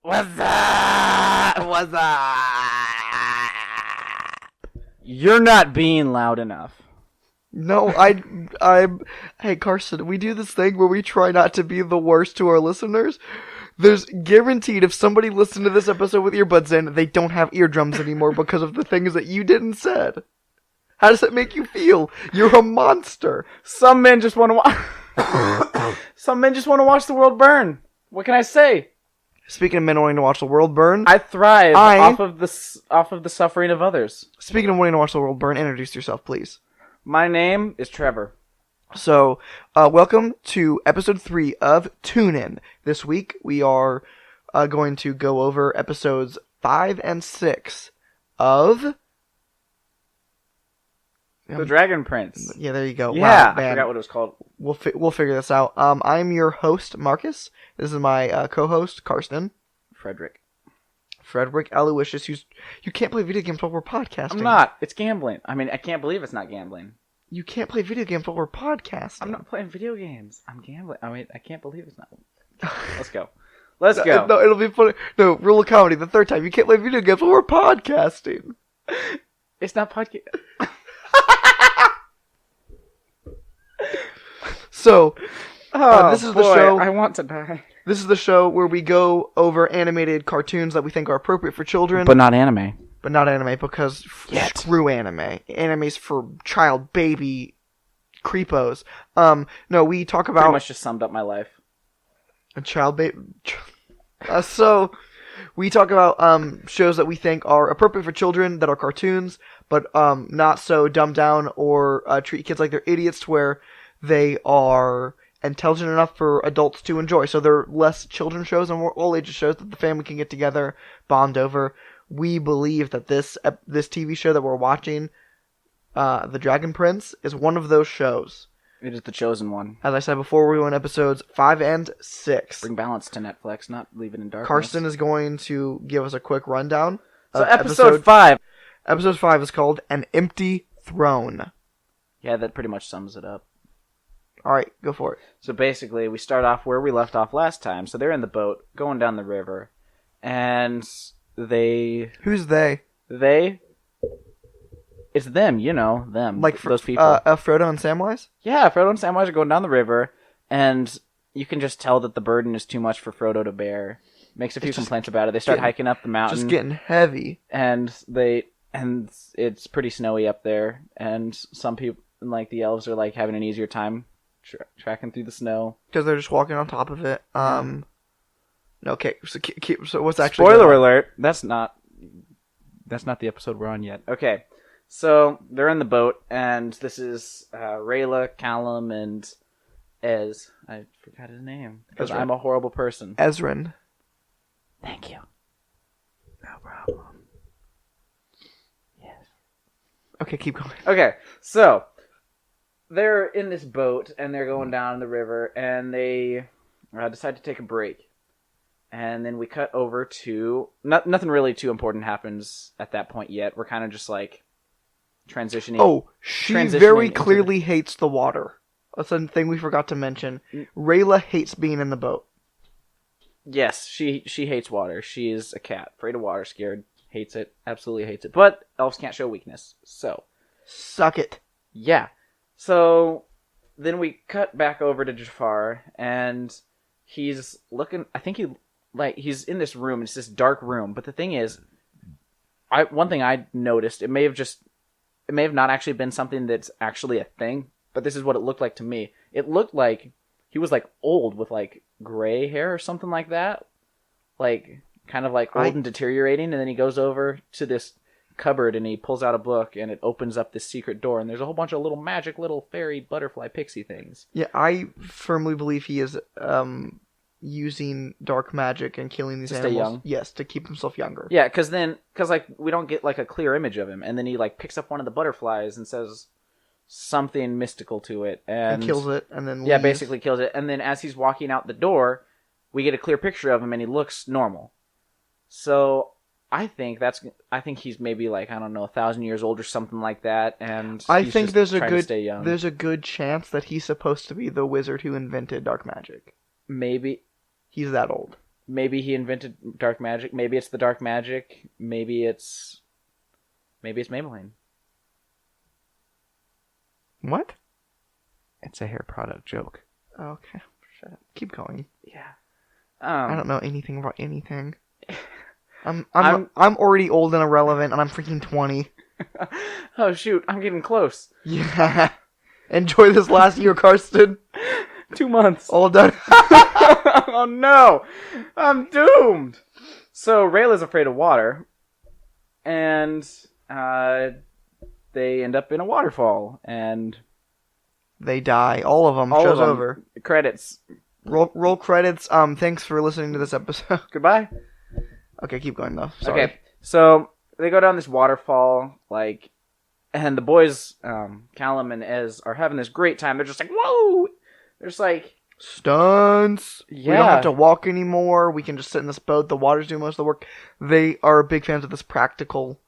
What's up? What's up? You're not being loud enough. No, hey Karsten, we do this thing where we try not to be the worst to our listeners. There's guaranteed if somebody listened to this episode with earbuds in, they don't have eardrums anymore because of the things that you did and said. How does that make you feel? You're a monster. Some men just want to watch. Some men just want to watch the world burn. What can I say? Speaking of men wanting to watch the world burn, I thrive off of the suffering of others. Speaking of wanting to watch the world burn, introduce yourself, please. My name is Trevor. So, welcome to episode 3 of Toon In. This week, we are going to go over episodes 5 and 6 of... The Dragon Prince. Yeah, there you go. Yeah, wow, man. I forgot what it was called. We'll figure this out. I'm your host, Marcus. This is my co-host, Karsten. Frederick Aloysius. You can't play video games while we're podcasting. I'm not. It's gambling. I mean, I can't believe it's not gambling. You can't play video games while we're podcasting. I'm not playing video games. I'm gambling. I mean, I can't believe it's not. Let's go. Let's go. No, it'll be funny. No, rule of comedy. The third time, you can't play video games while we're podcasting. It's not podcast. So, this is the show. I want to die. This is the show where we go over animated cartoons that we think are appropriate for children, But not anime. but not anime because screw anime. Anime's for child baby creepos. No, we talk about Pretty much just summed up my life. a child baby. So we talk about shows that we think are appropriate for children that are cartoons, but not so dumbed down or treat kids like they're idiots to where they are intelligent enough for adults to enjoy. So they're less children's shows and more all ages shows that the family can get together, bond over. We believe that this TV show that we're watching, The Dragon Prince, is one of those shows. It is the chosen one. As I said before, we're on episodes 5 and 6. Bring balance to Netflix, not leave it in darkness. Karsten is going to give us a quick rundown. So episode 5. Episode 5 is called An Empty Throne. Yeah, that pretty much sums it up. Alright, go for it. So basically, we start off where we left off last time. So they're in the boat, going down the river, and they... Who's they? They? It's them, you know, them. Like those people. Frodo and Samwise? Yeah, Frodo and Samwise are going down the river, and you can just tell that the burden is too much for Frodo to bear. Makes a few complaints about it. They start hiking up the mountain. Just getting heavy. And it's pretty snowy up there, and some people, like the elves, are like having an easier time tracking through the snow. Because they're just walking on top of it. Okay, so what's actually Spoiler alert, that's not the episode we're on yet. Okay, so they're in the boat, and this is Rayla, Callum, and Ez. I forgot his name, because I'm a horrible person. Ezrin. Thank you. No problem. Yes. Okay, keep going. Okay, so they're in this boat, and they're going down the river, and they decide to take a break. And then we cut over to... nothing really too important happens at that point yet. We're kind of just, like, transitioning. Oh, she very clearly hates the water. That's a thing we forgot to mention. Rayla hates being in the boat. Yes, she hates water. She is a cat. Afraid of water, scared. Hates it. Absolutely hates it. But elves can't show weakness, so... Suck it. Yeah. So then we cut back over to Jafar, and he's looking. I think he's in this room. It's this dark room. But the thing is, one thing I noticed, it may have not actually been something that's actually a thing. But this is what it looked like to me. It looked like he was like old with like gray hair or something like that, like kind of like old and deteriorating. And then he goes over to this cupboard and he pulls out a book and it opens up this secret door and there's a whole bunch of little magic little fairy butterfly pixie things. Yeah, I firmly believe he is using dark magic and killing these animals. Stay young? Yes, to keep himself younger. Yeah, because like we don't get like a clear image of him, and then he like picks up one of the butterflies and says something mystical to it and kills it and then leaves. Yeah, basically kills it. And then as he's walking out the door, we get a clear picture of him and he looks normal. So I think he's maybe like, I don't know, 1,000 years old or something like that, and I think there's there's a good chance that he's supposed to be the wizard who invented dark magic. Maybe he's that old. Maybe he invented dark magic. Maybe it's the dark magic. Maybe it's Maybelline. What? It's a hair product joke. Okay, shut up. Keep going. Yeah. I don't know anything about anything. I'm already old and irrelevant, and I'm freaking 20. Oh shoot! I'm getting close. Yeah. Enjoy this last year, Karsten. 2 months. All done. Oh no! I'm doomed! So Rayla's afraid of water, and they end up in a waterfall, and they die. All of them. all Show's of them. over. Credits. Roll credits. Thanks for listening to this episode. Goodbye. Okay, keep going though. Sorry. Okay, so they go down this waterfall, like, and the boys, Callum and Ez, are having this great time. They're just like, whoa! They're just like, stunts. yeah. We don't have to walk anymore. We can just sit in this boat. The water's doing most of the work. They are big fans of this practical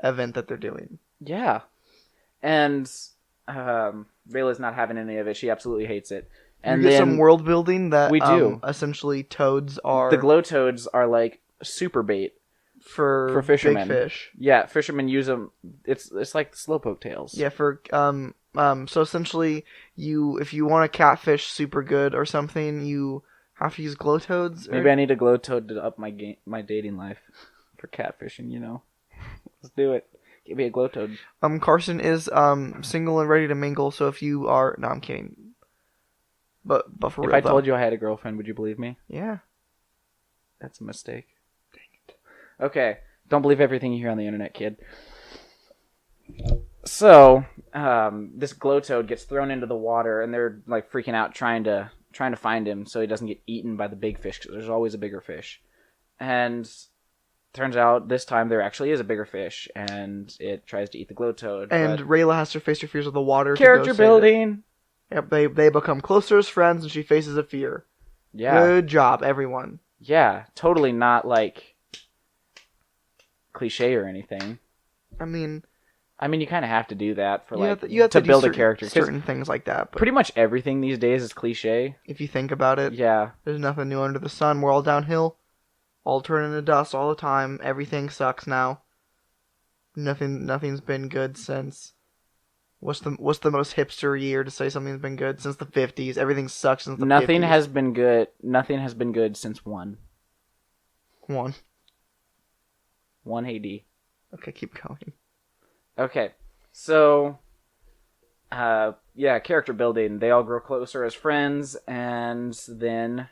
event that they're doing. Yeah. And Rayla's not having any of it. She absolutely hates it. And you get then some world building that we do. Essentially, toads are the glow toads are like super bait for fishermen. big fish. Yeah, fishermen use them. It's like slowpoke tails. Yeah, for so essentially, if you want to catfish super good or something, you have to use glow toads. Maybe I need a glow toad to up my dating life for catfishing. Let's do it. Give me a glow toad. Carson is single and ready to mingle. So if you are, no, I'm kidding. But for real, if I told you I had a girlfriend, would you believe me? Yeah. That's a mistake. Dang it. Okay, don't believe everything you hear on the internet, kid. So, this glow toad gets thrown into the water, and they're like freaking out, trying to find him so he doesn't get eaten by the big fish. Because there's always a bigger fish, and turns out this time there actually is a bigger fish, and it tries to eat the glow toad. And Rayla has to face her fears of the water. Character building. Yep, they become closer as friends, and she faces a fear. Yeah. Good job, everyone. Yeah, totally not like cliche or anything. I mean, you kind of have to do that for you have to build do a character. Certain things like that. But pretty much everything these days is cliche. if you think about it, Yeah. there's nothing new under the sun. We're all downhill, all turning to dust all the time. Everything sucks now. Nothing's been good since. What's the most hipster year to say something's been good? Since the 50s. Everything sucks since the 50s. Nothing has been good. Nothing has been good since 1 AD. Okay, keep going. Okay, so character building. They all grow closer as friends, and then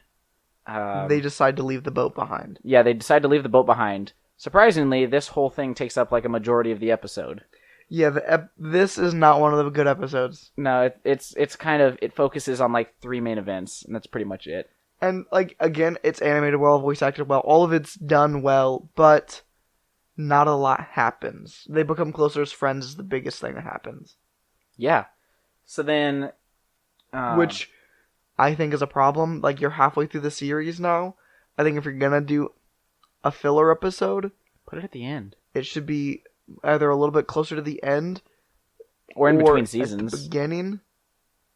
They decide to leave the boat behind. yeah, they decide to leave the boat behind. Surprisingly, this whole thing takes up like a majority of the episode. Yeah, this is not one of the good episodes. No, it's kind of, it focuses on like 3 main events, and that's pretty much it. And, like, again, it's animated well, voice acted well, all of it's done well, but not a lot happens. They become closer as friends is the biggest thing that happens. Yeah. So then... which I think is a problem. Like, you're halfway through the series now. I think if you're gonna do a filler episode... Put it at the end. It should be either a little bit closer to the end... Or in between seasons. At the beginning.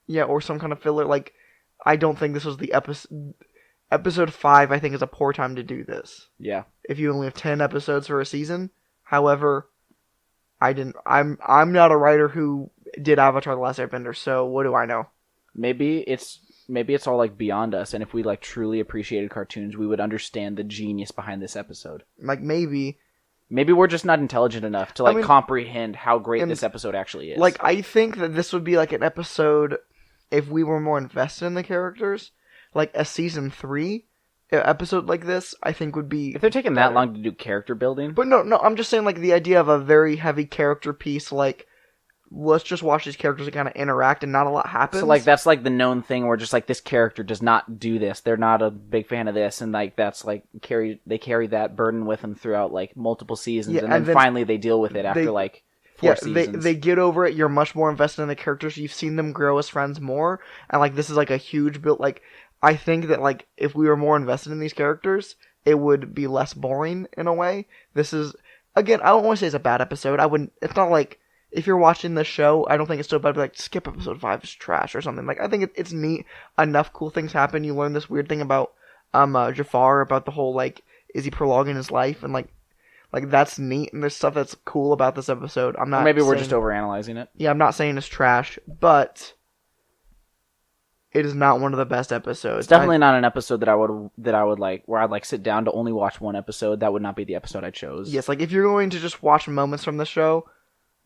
Yeah, or some kind of filler. Like, I don't think this was the episode... Episode 5, I think, is a poor time to do this. Yeah. If you only have 10 episodes for a season. However, I'm not a writer who did Avatar: The Last Airbender, so what do I know? Maybe it's all like beyond us, and if we like truly appreciated cartoons, we would understand the genius behind this episode. Like, maybe we're just not intelligent enough to comprehend how great this episode actually is. Like, I think that this would be like an episode if we were more invested in the characters. Like a season 3 episode like this, I think would be... If they're taking that long to do character building... But no, I'm just saying, like, the idea of a very heavy character piece, like, let's just watch these characters and kind of interact and not a lot happens. So, like, that's, like, the known thing where just, like, this character does not do this. They're not a big fan of this, and, like, that's, like, they carry that burden with them throughout, like, multiple seasons, yeah, and then finally they deal with it after, like... 4 seasons. They get over it. You're much more invested in the characters. You've seen them grow as friends more, and like this is like a huge build. Like, I think that like if we were more invested in these characters, it would be less boring in a way. This is, again, I don't want to say it's a bad episode. I wouldn't. It's not like if you're watching the show, I don't think it's so bad. But like, skip episode 5 is trash or something. Like, I think it's neat. Enough cool things happen. You learn this weird thing about Jafar about the whole like, is he prolonging his life, and like that's neat, and there's stuff that's cool about this episode. I'm not. Or maybe we're saying, just overanalyzing it. Yeah, I'm not saying it's trash, but it is not one of the best episodes. It's definitely not an episode that I would like, where I'd like sit down to only watch one episode. That would not be the episode I chose. Yes, like if you're going to just watch moments from the show,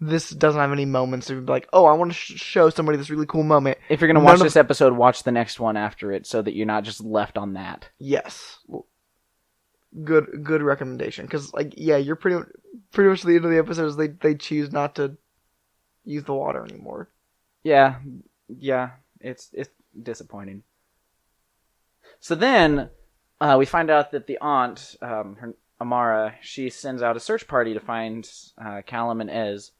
this doesn't have any moments to be like, oh, I want to show somebody this really cool moment. If you're going to watch this episode, watch the next one after it, so that you're not just left on that. Yes. Good recommendation. Because, like, yeah, you're pretty much the end of the episodes, they choose not to use the water anymore. Yeah, it's disappointing. So then, we find out that the aunt, Amara, she sends out a search party to find Callum and Ez,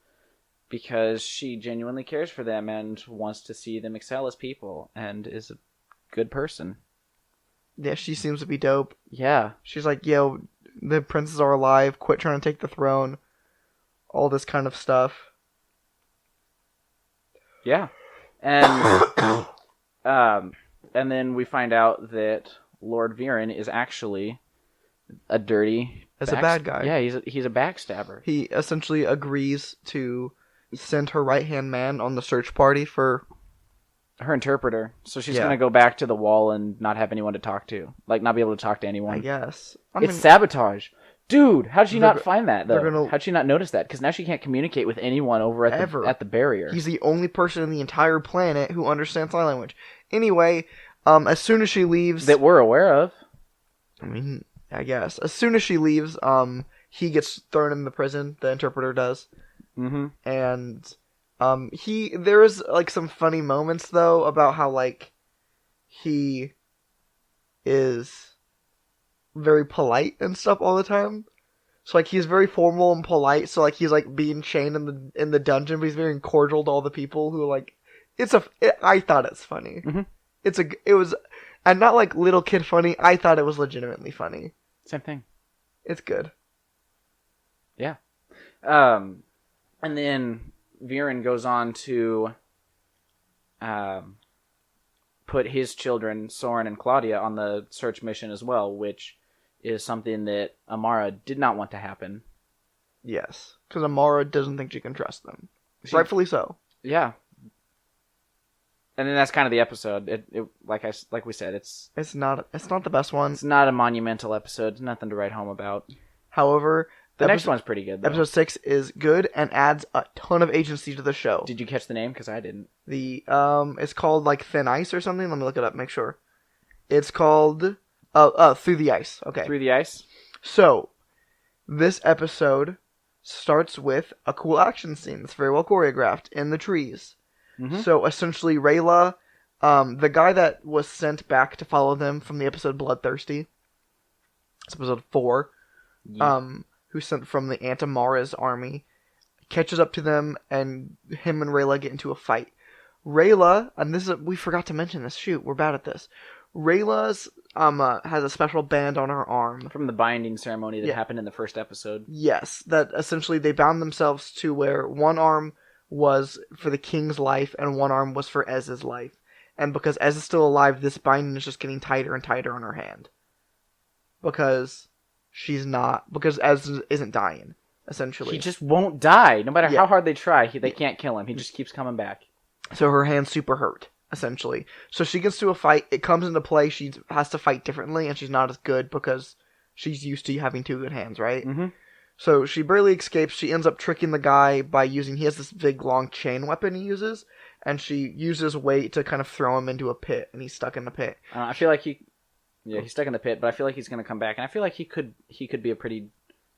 because she genuinely cares for them and wants to see them excel as people, and is a good person. Yeah, she seems to be dope. Yeah. She's like, yo, the princes are alive, quit trying to take the throne, all this kind of stuff. Yeah. And and then we find out that Lord Viren is actually a dirty... a bad guy. Yeah, he's a backstabber. He essentially agrees to send her right-hand man on the search party for... her interpreter. So she's going to go back to the wall and not have anyone to talk to. Like, not be able to talk to anyone. I guess. It's sabotage. Dude, how did she not find that, though? How'd she not notice that? Because now she can't communicate with anyone over at the barrier. He's the only person in the entire planet who understands sign language. Anyway, as soon as she leaves... that we're aware of. I mean, I guess. As soon as she leaves, he gets thrown in the prison. The interpreter does. Mm-hmm. And... there is, like, some funny moments, though, about how, like, he is very polite and stuff all the time. So, like, he's very formal and polite, so, like, he's, like, being chained in the dungeon, but he's very cordial to all the people who, like, I thought it's funny. Mm-hmm. It was, and not, like, little kid funny, I thought it was legitimately funny. Same thing. It's good. Yeah. And then... Viren goes on to put his children, Soren and Claudia, on the search mission as well, which is something that Amara did not want to happen. Yes, because Amara doesn't think she can trust them. Rightfully so. Yeah. And then that's kind of the episode. It like we said, it's not the best one. It's not a monumental episode. It's nothing to write home about. However... The next one's pretty good, though. Episode 6 is good and adds a ton of agency to the show. Did you catch the name? Because I didn't. It's called, like, Thin Ice or something? Let me look it up, make sure. It's called, Through the Ice. Okay. Through the Ice? So, this episode starts with a cool action scene that's very well choreographed in the trees. Mm-hmm. So, essentially, Rayla, the guy that was sent back to follow them from the episode Bloodthirsty, it's episode 4, who's sent from the Aunt Amara's army, catches up to them, and him and Rayla get into a fight. Rayla, and we forgot to mention this, shoot, we're bad at this. Rayla's, has a special band on her arm. From the binding ceremony that happened in the first episode. Yes, that essentially they bound themselves to where one arm was for the king's life, and one arm was for Ez's life. And because Ez is still alive, this binding is just getting tighter and tighter on her hand. Because Ez isn't dying, essentially. He just won't die. No matter how hard they try, they can't kill him. He just keeps coming back. So her hand's super hurt, essentially. So she gets to a fight. It comes into play. She has to fight differently, and she's not as good because she's used to having 2 good hands, right? Mm-hmm. So she barely escapes. She ends up tricking the guy by he has this big, long chain weapon he uses, and she uses weight to kind of throw him into a pit, and he's stuck in the pit. I feel like he's stuck in the pit, but I feel like he's going to come back, and I feel like he could be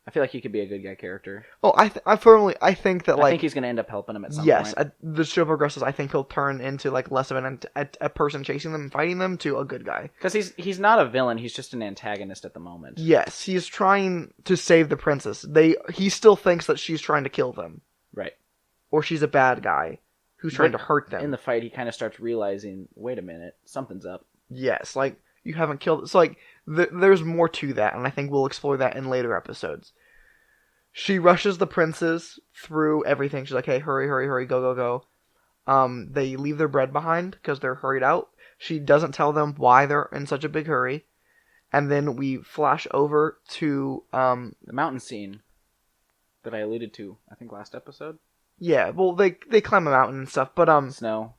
I feel like he could be a good guy character. Oh, I think that, like... I think he's going to end up helping him at some point. Yes, the show progresses, I think he'll turn into, like, less of a person chasing them and fighting them to a good guy. Because he's not a villain, he's just an antagonist at the moment. Yes, he's trying to save the princess. He still thinks that she's trying to kill them. Right. Or she's a bad guy who's trying to hurt them. In the fight, he kind of starts realizing, wait a minute, something's up. Yes, like... You haven't killed... It's like, there's more to that, and I think we'll explore that in later episodes. She rushes the princes through everything. She's like, hey, hurry, hurry, hurry, go, go, go. They leave their bread behind because they're hurried out. She doesn't tell them why they're in such a big hurry. And then we flash over to The mountain scene that I alluded to, I think, last episode. yeah, well they climb a mountain and stuff, but Snow.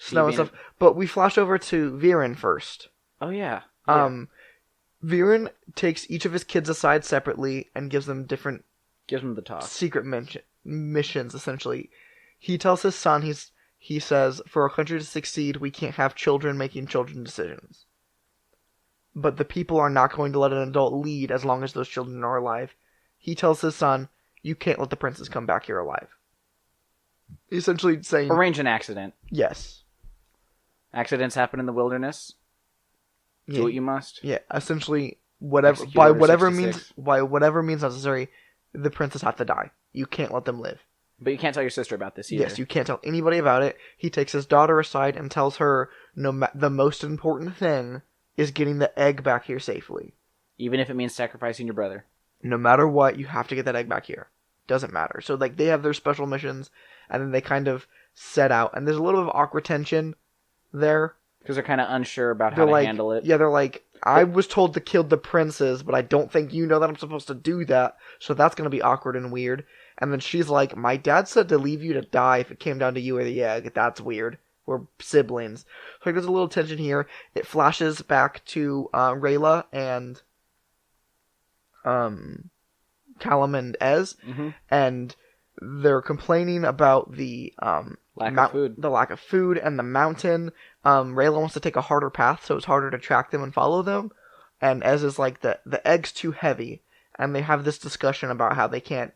and stuff. But we flash over to Viren first. Oh, yeah. Viren takes each of his kids aside separately and gives them different Gives him the talk. secret missions, essentially. He tells his son, he says, for our country to succeed, we can't have children making children decisions. But the people are not going to let an adult lead as long as those children are alive. He tells his son, you can't let the princess come back here alive. Essentially saying... Arrange an accident. Yes. Accidents happen in the wilderness. Do what you must. Yeah, essentially, whatever Execute by Order whatever 66. means necessary, the princess has to die. You can't let them live. But you can't tell your sister about this either. Yes, you can't tell anybody about it. He takes his daughter aside and tells her the most important thing is getting the egg back here safely. Even if it means sacrificing your brother. No matter what, you have to get that egg back here. Doesn't matter. So like they have their special missions, and then they kind of set out, and there's a little bit of awkward tension there. Because they're kind of unsure about how to handle it. Yeah, they're like, I was told to kill the princes, but I don't think you know that I'm supposed to do that, so that's going to be awkward and weird. And then she's like, my dad said to leave you to die if it came down to you or the egg. That's weird. We're siblings. So like, there's a little tension here. It flashes back to Rayla and Callum and Ez, and they're complaining about the lack of food. The lack of food and the mountain. Rayla wants to take a harder path, so it's harder to track them and follow them. And Ez is like, the egg's too heavy. And they have this discussion about how they can't...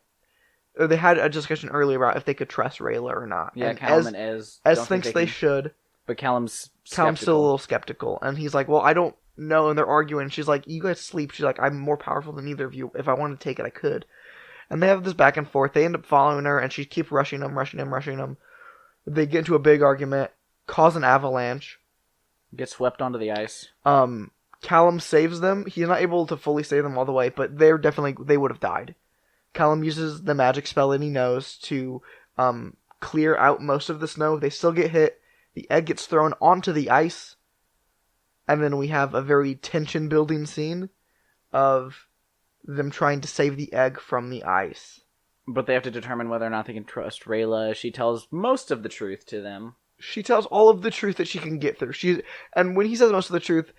Or they had a discussion earlier about if they could trust Rayla or not. Yeah, and Callum and Ez thinks they should. But Callum's still a little skeptical. And he's like, well, I don't know. And they're arguing. She's like, you guys sleep. She's like, I'm more powerful than either of you. If I wanted to take it, I could. And they have this back and forth. They end up following her, and she keeps rushing them. They get into a big argument, cause an avalanche. Get swept onto the ice. Callum saves them. He's not able to fully save them all the way, but they would have died. Callum uses the magic spell that he knows to clear out most of the snow. They still get hit. The egg gets thrown onto the ice. And then we have a very tension-building scene of them trying to save the egg from the ice. But they have to determine whether or not they can trust Rayla. She tells most of the truth to them. She tells all of the truth that she can get through. And when he says most of the truth,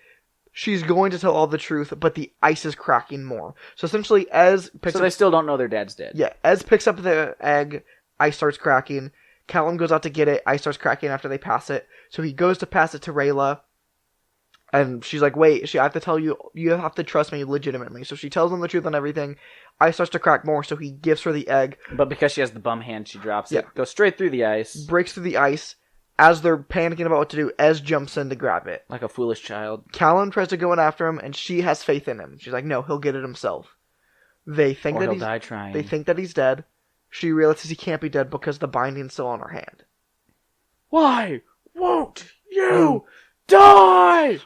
she's going to tell all the truth, but the ice is cracking more. So essentially, Ez picks up... So they still don't know their dad's dead. Yeah, Ez picks up the egg, ice starts cracking. Callum goes out to get it, ice starts cracking after they pass it. So he goes to pass it to Rayla, and she's like, wait, I have to tell you, you have to trust me legitimately. So she tells him the truth on everything. Ice starts to crack more, so he gives her the egg. But because she has the bum hand, she drops it. Goes straight through the ice. Breaks through the ice. As they're panicking about what to do, Ez jumps in to grab it. Like a foolish child. Callum tries to go in after him, and she has faith in him. She's like, no, he'll get it himself. They think that he'll die trying. They think that he's dead. She realizes he can't be dead because the binding's still on her hand. Why won't you die?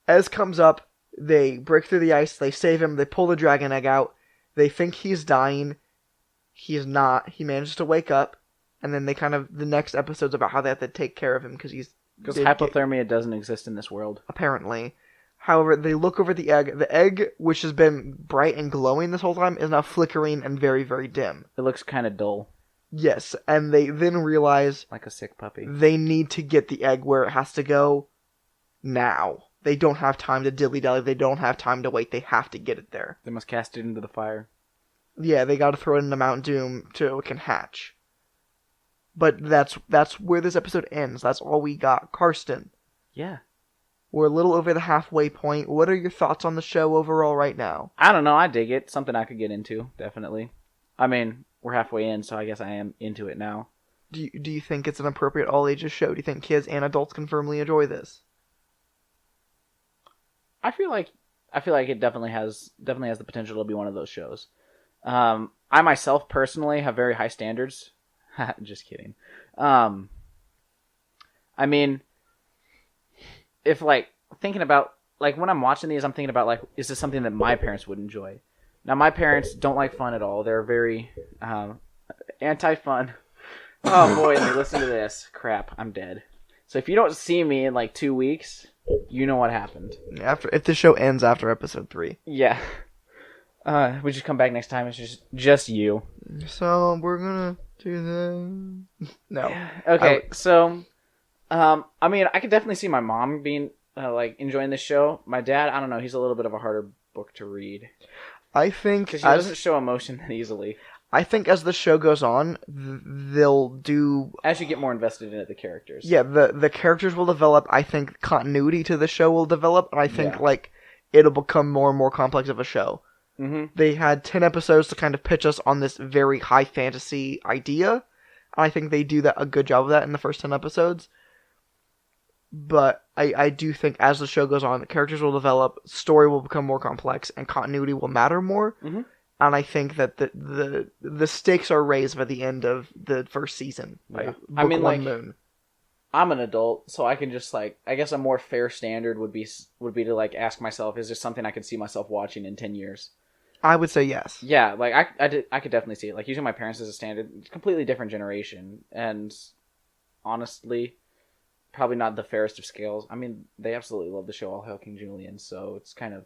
Ez comes up. They break through the ice. They save him. They pull the dragon egg out. They think he's dying. He's not. He manages to wake up. And then the next episode's about how they have to take care of him because hypothermia doesn't exist in this world. Apparently. However, they look over the egg. The egg, which has been bright and glowing this whole time, is now flickering and very, very dim. It looks kind of dull. Yes, and they then realize... Like a sick puppy. They need to get the egg where it has to go now. They don't have time to dilly-dally. They don't have time to wait. They have to get it there. They must cast it into the fire. Yeah, they gotta throw it into Mount Doom so it can hatch. But that's where this episode ends. That's all we got. Karsten. Yeah. We're a little over the halfway point. What are your thoughts on the show overall right now? I don't know. I dig it. Something I could get into, definitely. I mean, we're halfway in, so I guess I am into it now. Do you think it's an appropriate all ages show? Do you think kids and adults can firmly enjoy this? I feel like it definitely has the potential to be one of those shows. I myself personally have very high standards. Just kidding. I mean, if thinking about when I'm watching these, I'm thinking about is this something that my parents would enjoy? Now, my parents don't like fun at all. They're very anti-fun. Oh boy, and they listen to this. Crap, I'm dead. So if you don't see me in 2 weeks, you know what happened. If the show ends after episode 3. Yeah. We just come back next time. It's just you. So we're gonna do the no. Okay, so I mean, I could definitely see my mom being like enjoying this show. My dad, I don't know, he's a little bit of a harder book to read I think because he doesn't show emotion that easily. I think as the show goes on, they'll do As you get more invested in it, the characters. Yeah, the characters will develop. I think continuity to the show will develop, and I think like it'll become more and more complex of a show. Mm-hmm. They had 10 episodes to kind of pitch us on this very high fantasy idea, and I think they do a good job of that in the first 10 episodes. But I do think as the show goes on, the characters will develop, story will become more complex, and continuity will matter more. Mm-hmm. And I think that the stakes are raised by the end of the first season. Yeah. I mean, like, Moon. I'm an adult, so I can just like, I guess a more fair standard would be to like ask myself, is this something I could see myself watching in 10 years? I would say yes. Yeah, like I could definitely see it. Like using my parents as a standard, it's a completely different generation, and honestly, probably not the fairest of scales. I mean, they absolutely love the show All Hail King Julian, so it's kind of,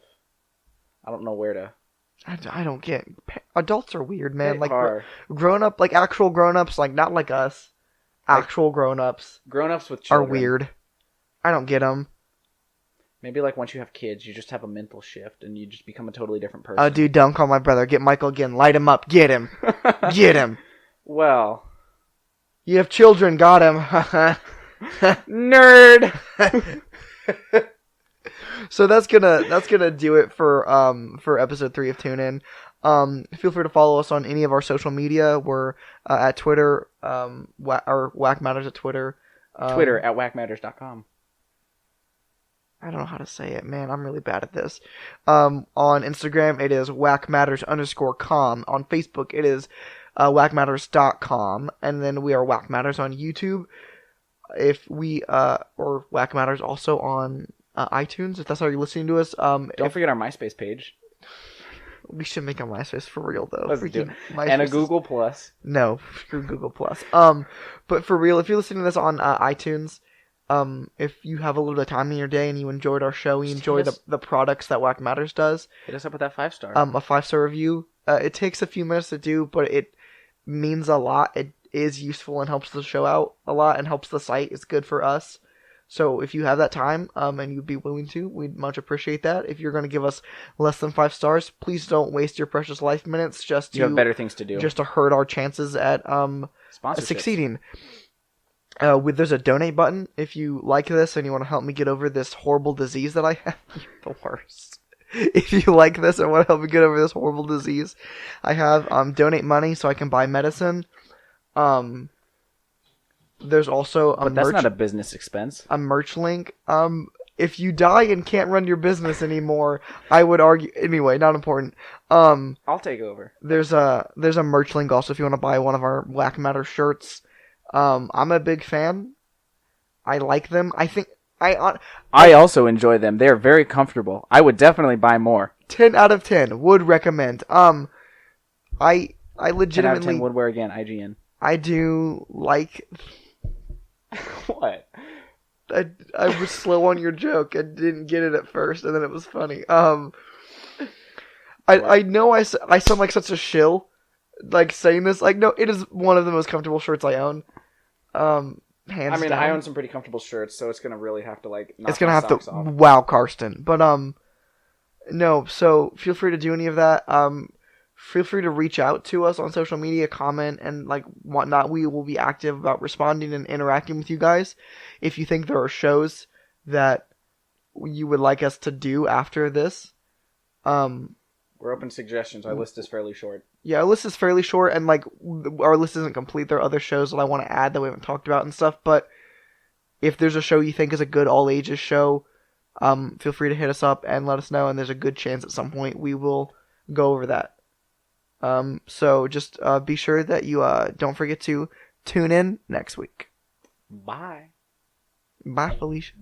I don't know where to. I don't get. Adults are weird, man. They like are. Grown up, like actual grown ups, like not like us. Actual grown ups. Grown ups with are children weird. I don't get them. Maybe like once you have kids, you just have a mental shift and you just become a totally different person. Oh, dude, don't call my brother. Get Michael again. Light him up. Get him. Get him. Well, you have children. Got him. Nerd. So that's gonna do it for episode 3 of Toon In. Feel free to follow us on any of our social media. We're at Twitter, or WackMatters at Twitter. Twitter at WackMatters.com. I don't know how to say it, man. I'm really bad at this. On Instagram, it is WackMatters_com. On Facebook, it is WackMatters.com. And then we are WackMatters on YouTube. Or WackMatters also on iTunes, if that's how you're listening to us. Don't forget our MySpace page. We should make a MySpace for real, though. Let's do it. And a Google Plus. No, screw Google Plus. But for real, if you're listening to this on iTunes, if you have a little bit of time in your day and you enjoyed our show, you enjoy the products that WackMatters does, hit us up with that 5-star. A 5-star review. It takes a few minutes to do, but it means a lot. It is useful and helps the show out a lot and helps the site. It's good for us. So if you have that time, and you'd be willing to, we'd much appreciate that. If you're going to give us less than 5 stars, please don't waste your precious life minutes just to... You have better things to do. Just to hurt our chances at succeeding. There's a donate button. If you like this and you want to help me get over this horrible disease that I have, you're the worst. If you like this and want to help me get over this horrible disease I have, donate money so I can buy medicine. There's also a But that's not a business expense. A merch link. If you die and can't run your business anymore, I would argue. Anyway, not important. I'll take over. There's a merch link also if you want to buy one of our WackMatter shirts. I'm a big fan. I like them. I think I also enjoy them. They're very comfortable. I would definitely buy more. 10 out of 10 would recommend. I legitimately 10 out of 10 would wear again. IGN. I do like. What? I was slow on your joke. I didn't get it at first, and then it was funny. I know I sound like such a shill, like saying this. Like, no, it is one of the most comfortable shirts I own. Hands down. I own some pretty comfortable shirts, so it's gonna really have to like. It's gonna have to wow Karsten, but no. So feel free to do any of that. Feel free to reach out to us on social media, comment, and like whatnot. We will be active about responding and interacting with you guys. If you think there are shows that you would like us to do after this, we're open to suggestions. Our list is fairly short. Yeah, our list is fairly short, and like our list isn't complete. There are other shows that I want to add that we haven't talked about and stuff. But if there's a show you think is a good all ages show, feel free to hit us up and let us know. And there's a good chance at some point we will go over that. So just be sure that you don't forget to tune in next week. Bye. Bye, Felicia.